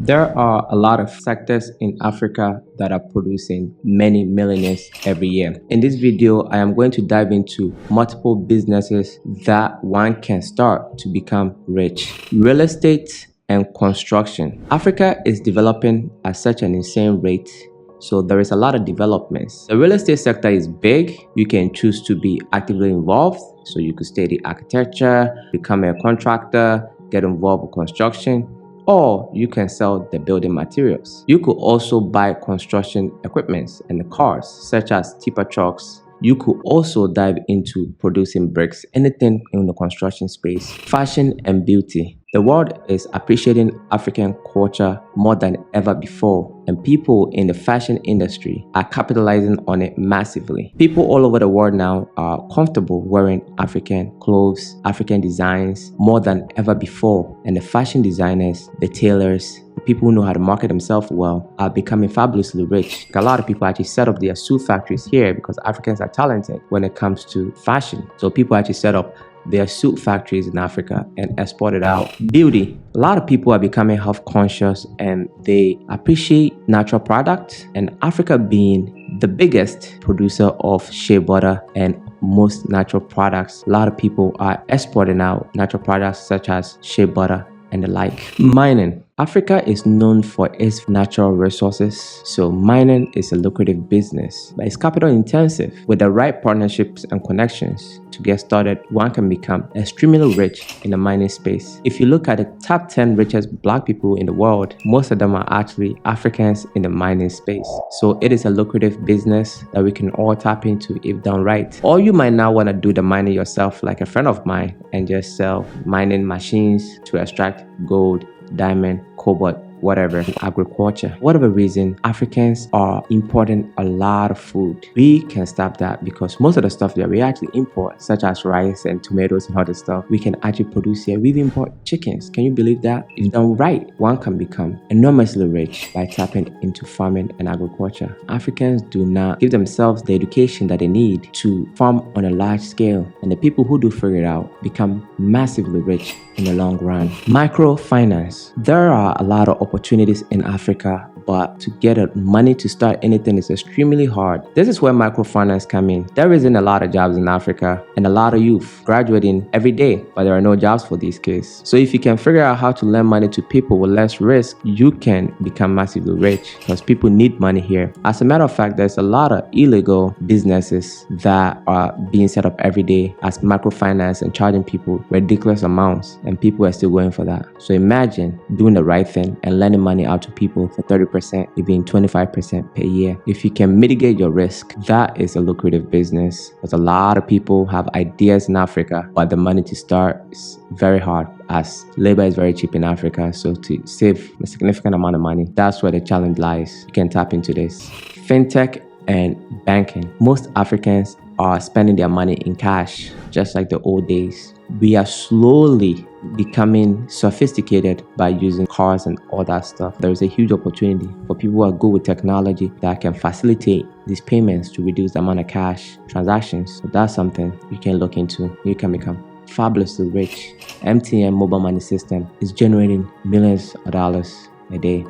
There are a lot of sectors in Africa that are producing many millionaires every year. In this video, I am going to dive into multiple businesses that one can start to become rich. Real estate and construction. Africa is developing at such an insane rate, so there is a lot of developments. The real estate sector is big. You can choose to be actively involved. So you could study architecture, become a contractor, get involved with construction, or you can sell the building materials. You could also buy construction equipment and cars such as tipper trucks. You could also dive into producing bricks, anything in the construction space. Fashion and beauty. The world is appreciating African culture more than ever before, and people in the fashion industry are capitalizing on it massively. People all over the world now are comfortable wearing African clothes, African designs more than ever before, and the fashion designers, the tailors, the people who know how to market themselves well are becoming fabulously rich. A lot of people actually set up their suit factories here because Africans are talented when it comes to fashion. So people actually set up their suit factories in Africa and export it out. Beauty. A lot of people are becoming health conscious and they appreciate natural products, and Africa being the biggest producer of shea butter and most natural products, a lot of people are exporting out natural products such as shea butter and the like. Mining. Africa is known for its natural resources, so mining is a lucrative business, but it's capital intensive. With the right partnerships and connections to get started, one can become extremely rich in the mining space. If you look at the top 10 richest black people in the world, most of them are actually Africans in the mining space. So it is a lucrative business that we can all tap into if done right. Or you might not want to do the mining yourself like a friend of mine and just sell mining machines to extract gold, diamond, cobalt, whatever, in agriculture. Whatever reason, Africans are importing a lot of food. We can stop that because most of the stuff that we actually import, such as rice and tomatoes and other stuff, we can actually produce here. We import chickens. Can you believe that? If done right, one can become enormously rich by tapping into farming and agriculture. Africans do not give themselves the education that they need to farm on a large scale, and the people who do figure it out become massively rich in the long run. Microfinance. There are a lot of opportunities in Africa, but to get money to start anything is extremely hard. This is where microfinance come in. There isn't a lot of jobs in Africa and a lot of youth graduating every day, but there are no jobs for these kids. So if you can figure out how to lend money to people with less risk, you can become massively rich because people need money here. As a matter of fact, there's a lot of illegal businesses that are being set up every day as microfinance and charging people ridiculous amounts, and people are still going for that. So imagine doing the right thing and lending money out to people for 30%, even 25% per year. If you can mitigate your risk, that is a lucrative business. Because a lot of people have ideas in Africa, but the money to start is very hard as labor is very cheap in Africa. So to save a significant amount of money, that's where the challenge lies. You can tap into this. Fintech and banking. Most Africans are spending their money in cash, just like the old days. We are slowly becoming sophisticated by using cards and all that stuff. There is a huge opportunity for people who are good with technology that can facilitate these payments to reduce the amount of cash transactions. So that's something you can look into. You can become fabulously rich. MTN mobile money system is generating millions of dollars a day.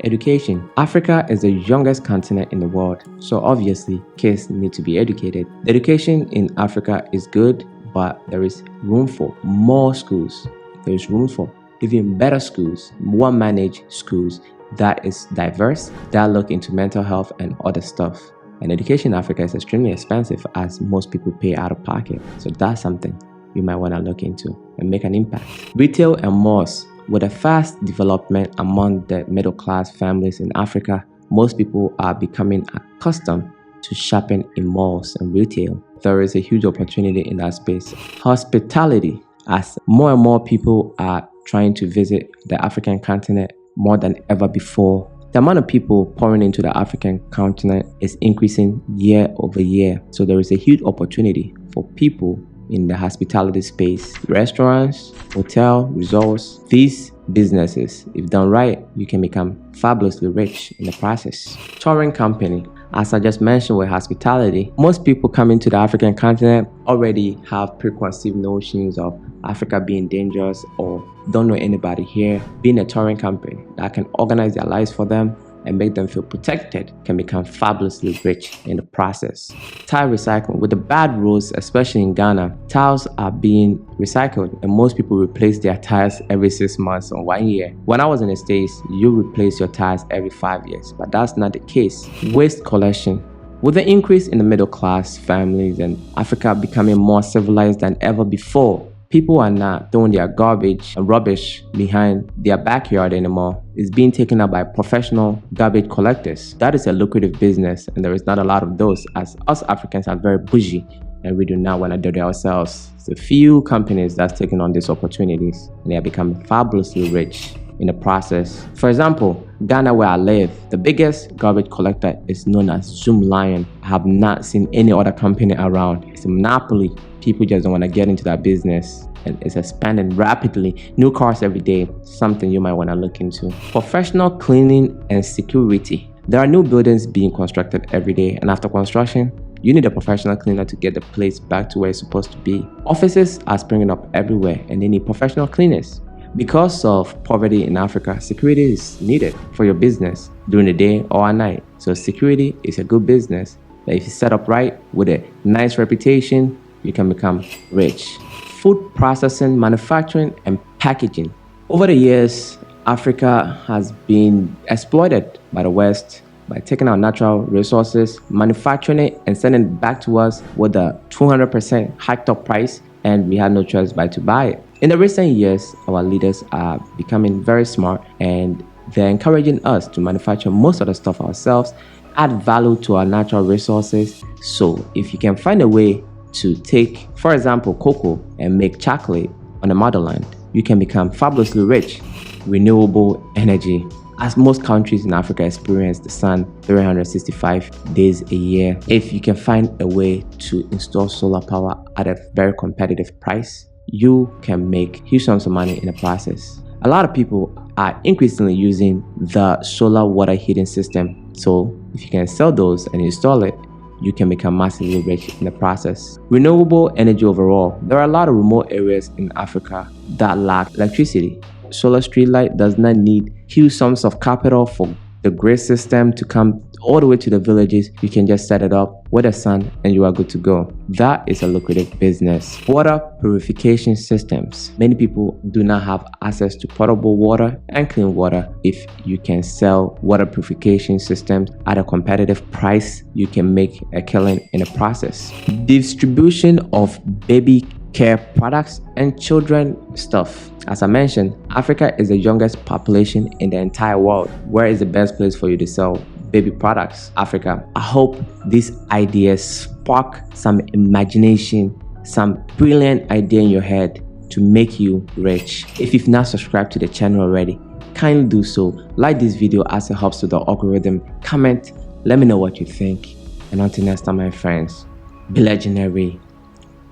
Education. Africa is the youngest continent in the world, so obviously kids need to be educated. The education in Africa is good, but there is room for more schools. There is room for even better schools, more managed schools that is diverse, that look into mental health and other stuff. And education in Africa is extremely expensive as most people pay out of pocket. So that's something you might want to look into and make an impact. Retail and malls. With a fast development among the middle class families in Africa, most people are becoming accustomed to shopping in malls and retail. There is a huge opportunity in that space. Hospitality. As more and more people are trying to visit the African continent more than ever before, the amount of people pouring into the African continent is increasing year over year. So there is a huge opportunity for people in the hospitality space. Restaurants, hotel, resorts, these businesses, if done right, you can become fabulously rich in the process. Touring company. As I just mentioned with hospitality, most people coming to the African continent already have preconceived notions of Africa being dangerous or don't know anybody here. Being a touring company that can organize their lives for them and make them feel protected can become fabulously rich in the process. Tire recycling. With the bad roads, especially in Ghana, tires are being recycled and most people replace their tires every 6 months or 1 year. When I was in the States, you replace your tires every 5 years, but that's not the case. Waste collection. With the increase in the middle class families and Africa becoming more civilized than ever before, people are not throwing their garbage and rubbish behind their backyard anymore. It's being taken up by professional garbage collectors. That is a lucrative business and there is not a lot of those, as us Africans are very bougie and we do not want to do it ourselves. It's a few companies that's taking on these opportunities and they are becoming fabulously rich in the process. For example, Ghana where I live, the biggest garbage collector is known as Zoom Lion. I have not seen any other company around. It's a monopoly. People just don't want to get into that business and it's expanding rapidly. New cars every day, something you might want to look into. Professional cleaning and security. There are new buildings being constructed every day and after construction, you need a professional cleaner to get the place back to where it's supposed to be. Offices are springing up everywhere and they need professional cleaners. Because of poverty in Africa, security is needed for your business during the day or at night. So security is a good business that if you set up right with a nice reputation, you can become rich. Food processing, manufacturing, and packaging. Over the years, Africa has been exploited by the West by taking our natural resources, manufacturing it, and sending it back to us with a 200% hiked up price, and we had no choice but to buy it. In the recent years, our leaders are becoming very smart and they're encouraging us to manufacture most of the stuff ourselves, add value to our natural resources. So if you can find a way to take, for example, cocoa and make chocolate on the motherland, you can become fabulously rich. Renewable energy. As most countries in Africa experience the sun 365 days a year, if you can find a way to install solar power at a very competitive price, you can make huge sums of money in the process. A lot of people are increasingly using the solar water heating system. So if you can sell those and install it, you can become massively rich in the process. Renewable energy overall. There are a lot of remote areas in Africa that lack electricity. Solar street light does not need huge sums of capital for the grid system to come all the way to the villages. You can just set it up with the sun and you are good to go. That is a lucrative business. Water purification systems. Many people do not have access to potable water and clean water. If you can sell water purification systems at a competitive price, you can make a killing in the process. Distribution of baby care products and children stuff. As I mentioned, Africa is the youngest population in the entire world. Where is the best place for you to sell baby products? Africa. I hope these ideas spark some imagination, some brilliant idea in your head to make you rich. If you've not subscribed to the channel already, kindly do so. Like this video as it helps with the algorithm. Comment, let me know what you think. And until next time, my friends, be legendary.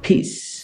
Peace.